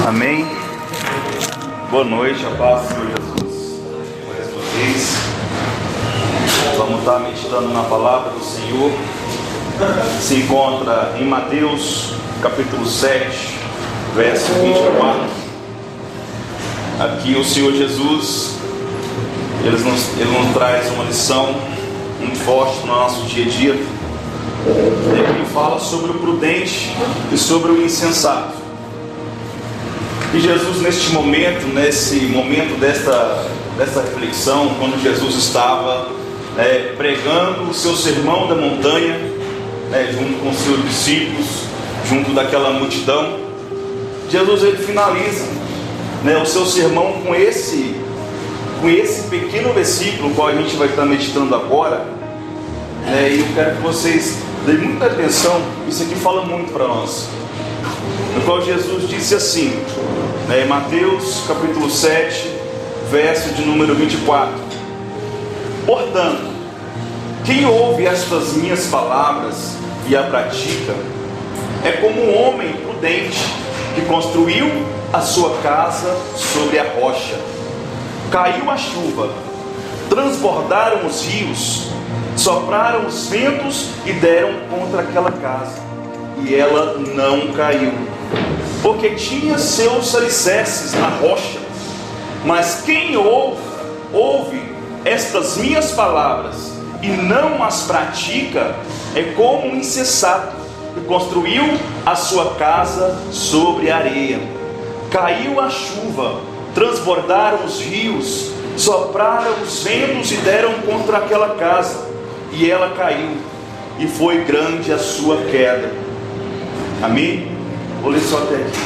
Amém. Boa noite, a paz do Senhor Jesus. Mais uma vez, vamos estar meditando na palavra do Senhor. Se encontra em Mateus, capítulo 7, verso 24. Aqui o Senhor Jesus, Ele nos traz uma lição muito forte para o nosso dia a dia. Ele fala sobre o prudente e sobre o insensato. E Jesus, nesse momento dessa reflexão, quando Jesus estava pregando o seu sermão da montanha, junto com os seus discípulos, junto daquela multidão, Jesus ele finaliza o seu sermão com esse pequeno versículo, qual a gente vai estar meditando agora. E eu quero que vocês deem muita atenção, isso aqui fala muito para nós. No qual Jesus disse assim, em Mateus capítulo 7, verso de número 24: Portanto, quem ouve estas minhas palavras e a pratica, é como um homem prudente que construiu a sua casa sobre a rocha. Caiu a chuva, transbordaram os rios, sopraram os ventos e deram contra aquela casa, e ela não caiu, porque tinha seus alicerces na rocha. Mas quem ouve estas minhas palavras e não as pratica, é como um insensato que construiu a sua casa sobre a areia. Caiu a chuva, transbordaram os rios, sopraram os ventos e deram contra aquela casa, e ela caiu, e foi grande a sua queda. Amém? Vou ler só até aqui.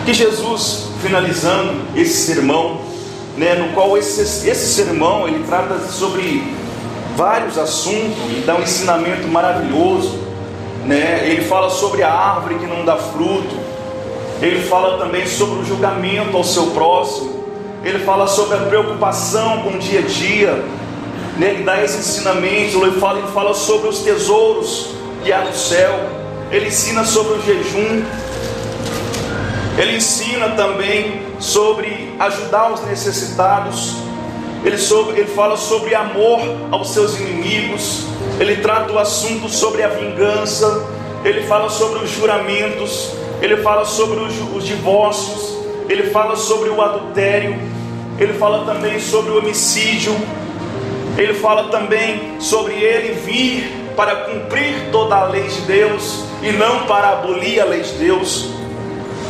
Que Jesus, finalizando esse sermão, no qual esse sermão ele trata sobre vários assuntos e dá um ensinamento maravilhoso. Ele fala sobre a árvore que não dá fruto, ele fala também sobre o julgamento ao seu próximo, ele fala sobre a preocupação com o dia a dia, ele dá esse ensinamento, ele fala sobre os tesouros que há no céu, ele ensina sobre o jejum, ele ensina também sobre ajudar os necessitados, ele fala sobre amor aos seus inimigos, ele trata o assunto sobre a vingança, ele fala sobre os juramentos, ele fala sobre os divórcios, ele fala sobre o adultério, ele fala também sobre o homicídio, ele fala também sobre ele vir para cumprir toda a lei de Deus e não para abolir a lei de Deus.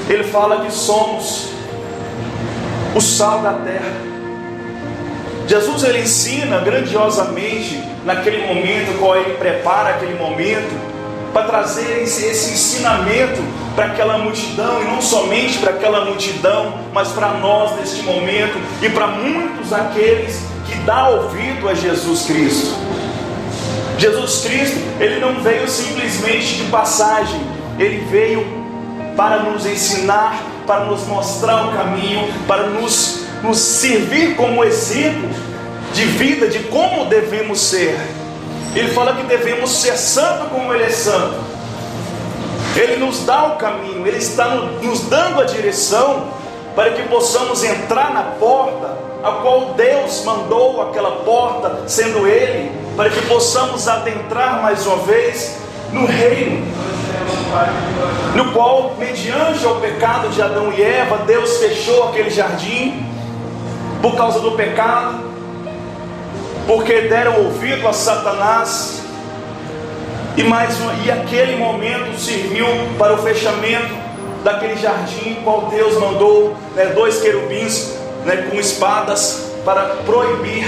Ele fala que somos o sal da terra. Jesus ele ensina grandiosamente naquele momento, qual ele prepara aquele momento para trazer esse ensinamento para aquela multidão, e não somente para aquela multidão, mas para nós neste momento e para muitos aqueles que dá ouvido a Jesus Cristo. Jesus Cristo, ele não veio simplesmente de passagem, ele veio para nos ensinar, para nos mostrar o caminho, para nos servir como exemplo de vida, de como devemos ser. Ele fala que devemos ser santo como ele é santo. Ele nos dá o caminho, ele está nos dando a direção para que possamos entrar na porta a qual Deus mandou aquela porta, sendo ele, para que possamos adentrar mais uma vez no reino, no qual, mediante o pecado de Adão e Eva, Deus fechou aquele jardim por causa do pecado, porque deram ouvido a Satanás, e aquele momento serviu para o fechamento daquele jardim, qual Deus mandou 2 querubins com espadas para proibir,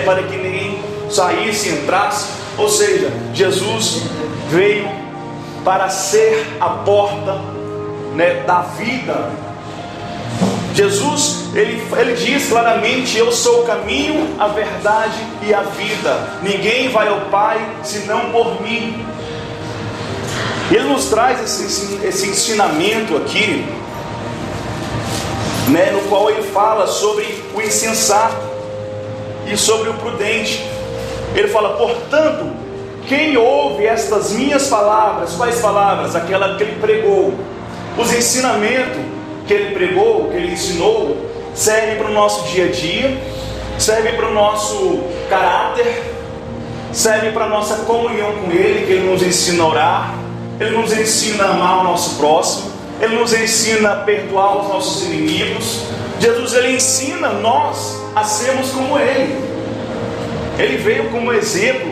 para que ninguém saísse e entrasse. Ou seja, Jesus veio para ser a porta da vida. Jesus, ele diz claramente: eu sou o caminho, a verdade e a vida. Ninguém vai ao Pai senão por mim. Ele nos traz esse ensinamento aqui, no qual ele fala sobre o insensato e sobre o prudente. Ele fala: portanto, quem ouve estas minhas palavras, quais palavras? Aquela que ele pregou, os ensinamentos que Ele pregou, que Ele ensinou, serve para o nosso dia a dia, serve para o nosso caráter, serve para a nossa comunhão com Ele, que Ele nos ensina a orar, Ele nos ensina a amar o nosso próximo, Ele nos ensina a perdoar os nossos inimigos. Jesus, Ele ensina nós a sermos como Ele. Ele veio como exemplo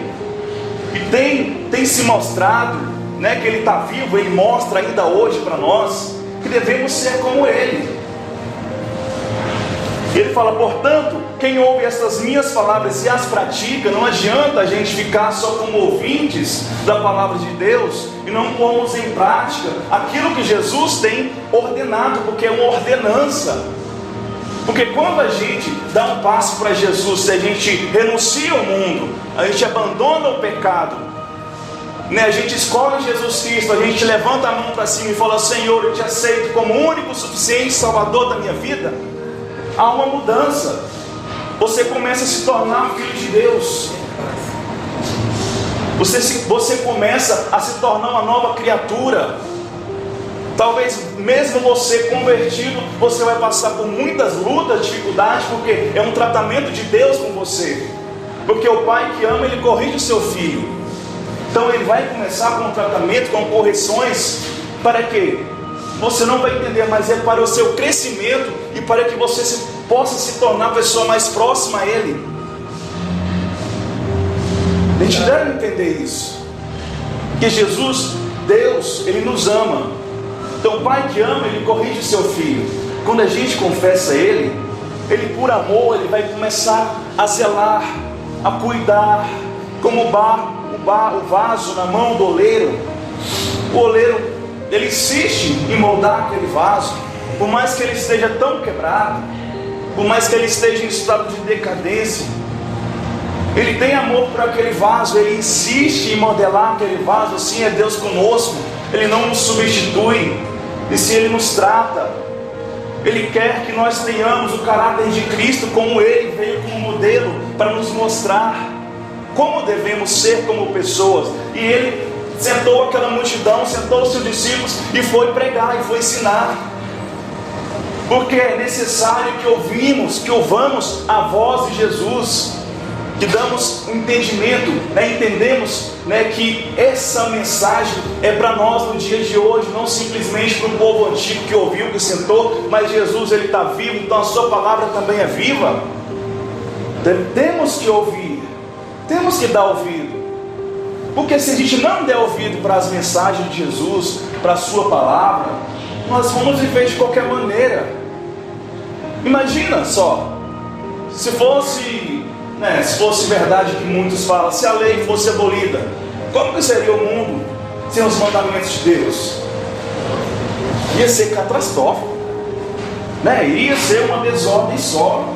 e tem se mostrado, né, que Ele está vivo. Ele mostra ainda hoje para nós que devemos ser como Ele. Ele fala: portanto, quem ouve estas minhas palavras e as pratica, não adianta a gente ficar só como ouvintes da palavra de Deus e não pomos em prática aquilo que Jesus tem ordenado, porque é uma ordenança. Porque quando a gente dá um passo para Jesus, se a gente renuncia ao mundo, a gente abandona o pecado, né? A gente escolhe Jesus Cristo, a gente levanta a mão para cima e fala: Senhor, eu te aceito como único, suficiente Salvador da minha vida, há uma mudança. Você começa a se tornar filho de Deus. Você começa a se tornar uma nova criatura. Talvez mesmo você convertido, você vai passar por muitas lutas, dificuldades, porque é um tratamento de Deus com você. Porque o pai que ama, ele corrige o seu filho. Então ele vai começar com um tratamento, com correções, para quê? Você não vai entender, mas é para o seu crescimento e para que você possa se tornar a pessoa mais próxima a Ele. A gente deve entender isso, que Jesus, Deus, Ele nos ama. Então o pai que ama, Ele corrige o seu filho. Quando a gente confessa Ele, Ele por amor, Ele vai começar a zelar, a cuidar, como o vaso na mão do oleiro. O oleiro, ele insiste em moldar aquele vaso, por mais que ele esteja tão quebrado, por mais que ele esteja em estado de decadência, ele tem amor por aquele vaso, ele insiste em modelar aquele vaso. Assim é Deus conosco. Ele não nos substitui, e se Ele nos trata, Ele quer que nós tenhamos o caráter de Cristo, como Ele veio como modelo para nos mostrar como devemos ser como pessoas. E Ele sentou aquela multidão, sentou os seus discípulos e foi pregar e foi ensinar, porque é necessário que ouvamos a voz de Jesus, que damos um entendimento, né? Entendemos, né, que essa mensagem é para nós no dia de hoje, não simplesmente para o povo antigo que ouviu, que sentou, mas Jesus, Ele está vivo, então a sua palavra também é viva. Temos que ouvir, temos que dar ouvido. Porque se a gente não der ouvido para as mensagens de Jesus, para a sua palavra, nós vamos viver de qualquer maneira. Imagina só, se fosse verdade que muitos falam, se a lei fosse abolida, como que seria o mundo sem os mandamentos de Deus? Ia ser catastrófico, né? Ia ser uma desordem só.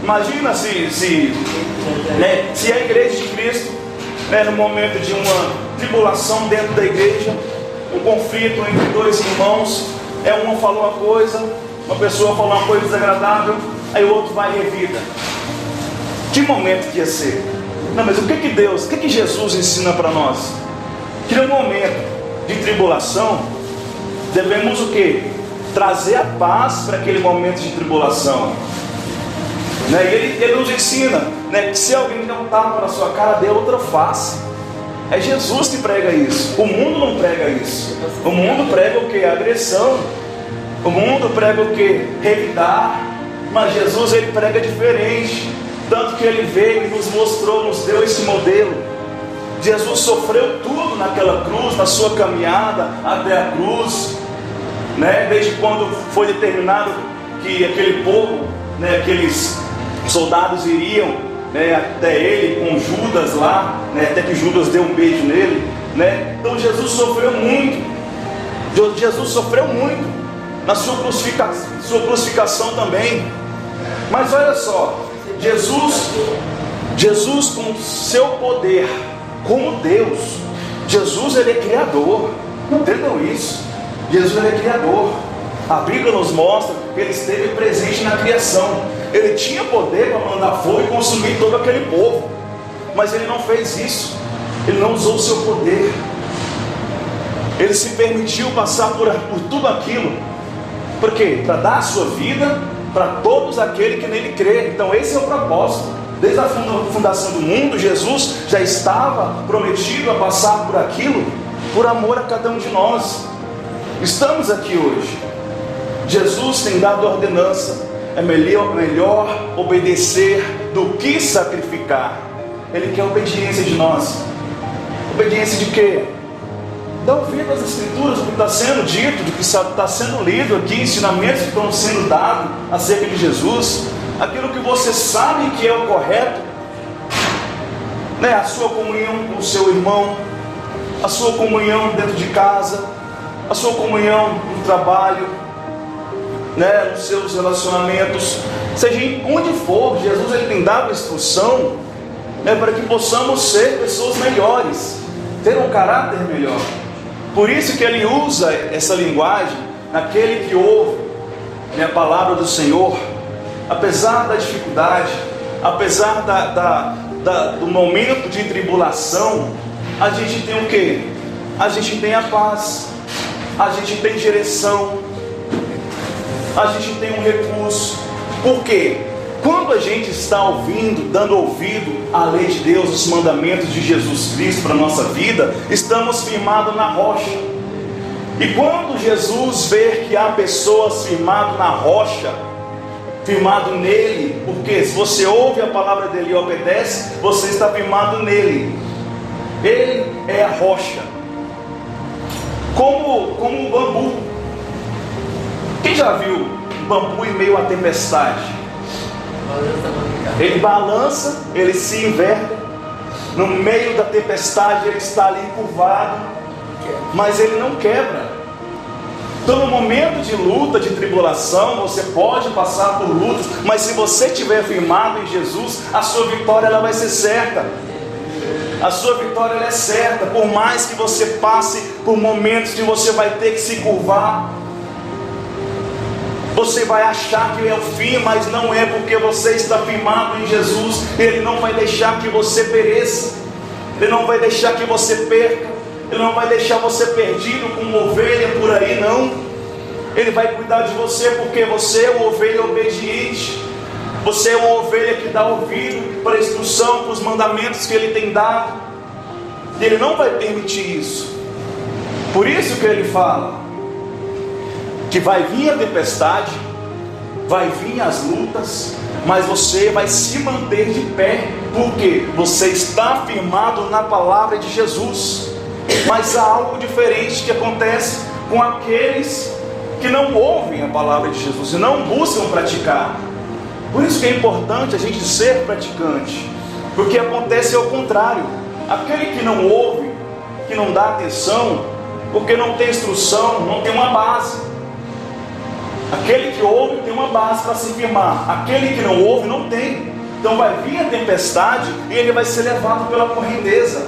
Imagina se a igreja de Cristo, no momento de uma tribulação dentro da igreja, um conflito entre dois irmãos, um falou uma coisa, uma pessoa falou uma coisa desagradável, aí o outro vai e revida. Que momento que ia ser? Não, mas o que Jesus ensina para nós? Que no momento de tribulação, devemos o quê? Trazer a paz para aquele momento de tribulação. Ele nos ensina, que se alguém der um tapa na sua cara, dê outra face. É Jesus que prega isso. O mundo não prega isso. O mundo prega o quê? Agressão. O mundo prega o quê? Revidar. Mas Jesus, Ele prega diferente. Tanto que Ele veio e nos mostrou, nos deu esse modelo. Jesus sofreu tudo naquela cruz, na sua caminhada até a cruz, desde quando foi determinado que aquele povo, aqueles soldados iriam, até Ele com Judas lá, até que Judas deu um beijo nele, Então Jesus sofreu muito. Jesus sofreu muito na sua crucificação também. Mas olha só, Jesus com seu poder, como Deus, Jesus, Ele é criador. Entendam isso. Jesus, Ele é criador. A Bíblia nos mostra que Ele esteve presente na criação. Ele tinha poder para mandar fogo e consumir todo aquele povo, mas Ele não fez isso. Ele não usou o seu poder. Ele se permitiu passar por tudo aquilo Por quê? Para dar a sua vida para todos aqueles que nele crê. Então esse é o propósito. Desde a fundação do mundo, Jesus já estava prometido a passar por aquilo, por amor a cada um de nós. Estamos aqui hoje. Jesus tem dado a ordenança. É melhor obedecer do que sacrificar. Ele quer obediência de nós. Obediência de quê? Dá ouvido às Escrituras, do que está sendo dito, do que está sendo lido aqui, ensinamentos que estão sendo dados acerca de Jesus, aquilo que você sabe que é o correto, né? A sua comunhão com o seu irmão, a sua comunhão dentro de casa, a sua comunhão no trabalho, né? Nos seus relacionamentos, seja onde for, Jesus ele tem dado instrução, né? Para que possamos ser pessoas melhores, ter um caráter melhor. Por isso que ele usa essa linguagem naquele que ouve, né, a palavra do Senhor, apesar da dificuldade, apesar do momento de tribulação, a gente tem o quê? A gente tem a paz, a gente tem direção, a gente tem um recurso. Por quê? Quando a gente está ouvindo, dando ouvido à lei de Deus, os mandamentos de Jesus Cristo para a nossa vida, estamos firmados na rocha. E quando Jesus vê que há pessoas firmadas na rocha, firmado nele, porque se você ouve a palavra dele e obedece, você está firmado nele. Ele é a rocha. Como o bambu. Quem já viu um bambu em meio à tempestade? Ele balança, ele se enverga. No meio da tempestade ele está ali curvado, mas ele não quebra. Então no momento de luta, de tribulação, você pode passar por lutas, mas se você estiver firmado em Jesus, a sua vitória ela vai ser certa. A sua vitória ela é certa. Por mais que você passe por momentos que você vai ter que se curvar, você vai achar que é o fim, mas não é, porque você está firmado em Jesus. Ele não vai deixar que você pereça, Ele não vai deixar que você perca, Ele não vai deixar você perdido como ovelha por aí, não. Ele vai cuidar de você, porque você é uma ovelha obediente. Você é uma ovelha que dá ouvido para a instrução, para os mandamentos que Ele tem dado. Ele não vai permitir isso. Por isso que Ele fala que vai vir a tempestade, vai vir as lutas, mas você vai se manter de pé, porque você está firmado na palavra de Jesus. Mas há algo diferente que acontece com aqueles que não ouvem a palavra de Jesus e não buscam praticar. Por isso que é importante a gente ser praticante, porque acontece ao contrário. Aquele que não ouve, que não dá atenção, porque não tem instrução, não tem uma base. Aquele que ouve tem uma base para se firmar. Aquele que não ouve não tem. Então vai vir a tempestade e ele vai ser levado pela correnteza.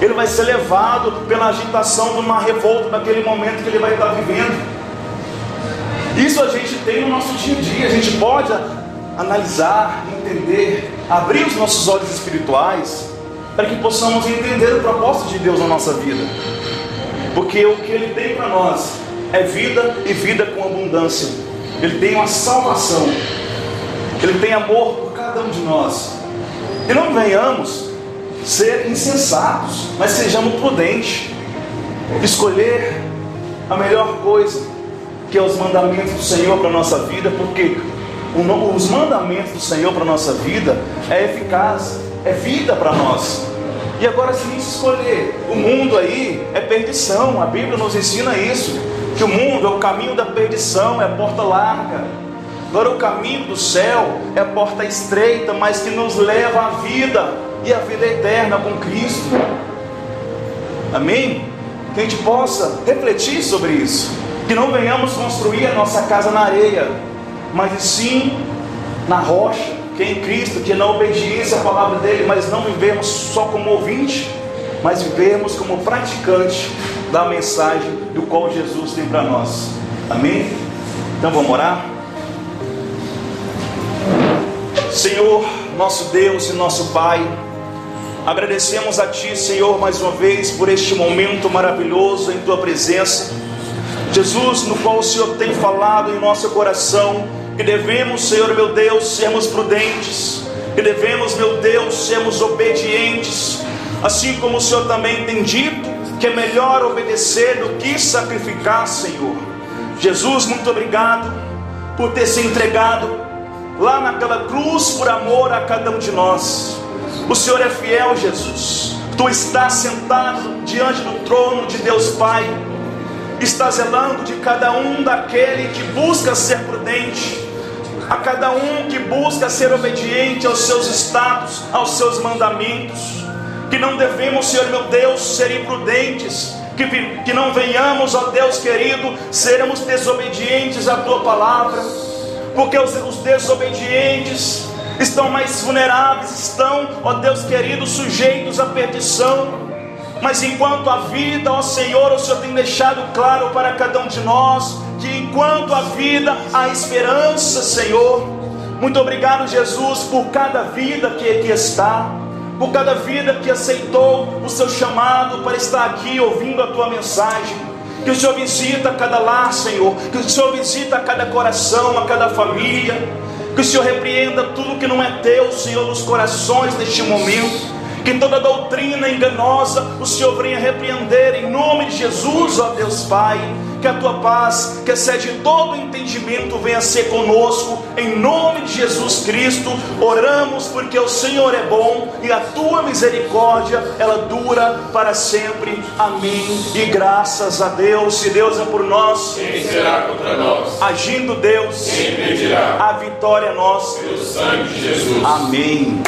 Ele vai ser levado pela agitação de uma revolta daquele momento que ele vai estar vivendo. Isso a gente tem no nosso dia a dia. A gente pode analisar, entender, abrir os nossos olhos espirituais para que possamos entender o propósito de Deus na nossa vida. Porque o que Ele tem para nós é vida e vida com abundância. Ele tem uma salvação. Ele tem amor por cada um de nós. E não venhamos ser insensatos, mas sejamos prudentes. Escolher a melhor coisa, que é os mandamentos do Senhor para a nossa vida, porque os mandamentos do Senhor para a nossa vida é eficaz, é vida para nós. E agora se a gente escolher, o mundo aí é perdição. A Bíblia nos ensina isso, que o mundo é o caminho da perdição, é a porta larga. Agora o caminho do céu é a porta estreita, mas que nos leva à vida, e a vida eterna com Cristo. Amém? Que a gente possa refletir sobre isso, que não venhamos construir a nossa casa na areia, mas sim na rocha, que é em Cristo, que é na obediência à palavra dele, mas não vivemos só como ouvinte, mas vivemos como praticante da mensagem do qual Jesus tem para nós. Amém? Então vamos orar. Senhor, nosso Deus e nosso Pai, agradecemos a Ti, Senhor, mais uma vez por este momento maravilhoso em Tua presença. Jesus, no qual o Senhor tem falado em nosso coração, que devemos, Senhor meu Deus, sermos prudentes, que devemos, meu Deus, sermos obedientes, assim como o Senhor também tem dito que é melhor obedecer do que sacrificar, Senhor. Jesus, muito obrigado por ter se entregado lá naquela cruz por amor a cada um de nós. O Senhor é fiel, Jesus. Tu estás sentado diante do trono de Deus Pai, está zelando de cada um daquele que busca ser prudente, a cada um que busca ser obediente aos seus estados, aos seus mandamentos. Que não devemos, Senhor meu Deus, ser imprudentes, que não venhamos, ó Deus querido, seremos desobedientes à Tua palavra, porque os desobedientes estão mais vulneráveis, estão, ó Deus querido, sujeitos à perdição. Mas enquanto a vida, ó Senhor, o Senhor tem deixado claro para cada um de nós, que enquanto a vida, há esperança, Senhor. Muito obrigado, Jesus, por cada vida que aqui está, por cada vida que aceitou o seu chamado para estar aqui ouvindo a Tua mensagem. Que o Senhor visita cada lar, Senhor, que o Senhor visita cada coração, a cada família, que o Senhor repreenda tudo que não é Teu, Senhor, nos corações neste momento. Que toda doutrina enganosa o Senhor venha repreender em nome de Jesus, ó Deus Pai. Que a Tua paz, que excede todo entendimento, venha ser conosco em nome de Jesus Cristo. Oramos porque o Senhor é bom e a Tua misericórdia, ela dura para sempre. Amém e graças a Deus. Se Deus é por nós, quem será contra nós? Agindo Deus, quem impedirá? A vitória é nossa Pelo sangue de Jesus. Amém.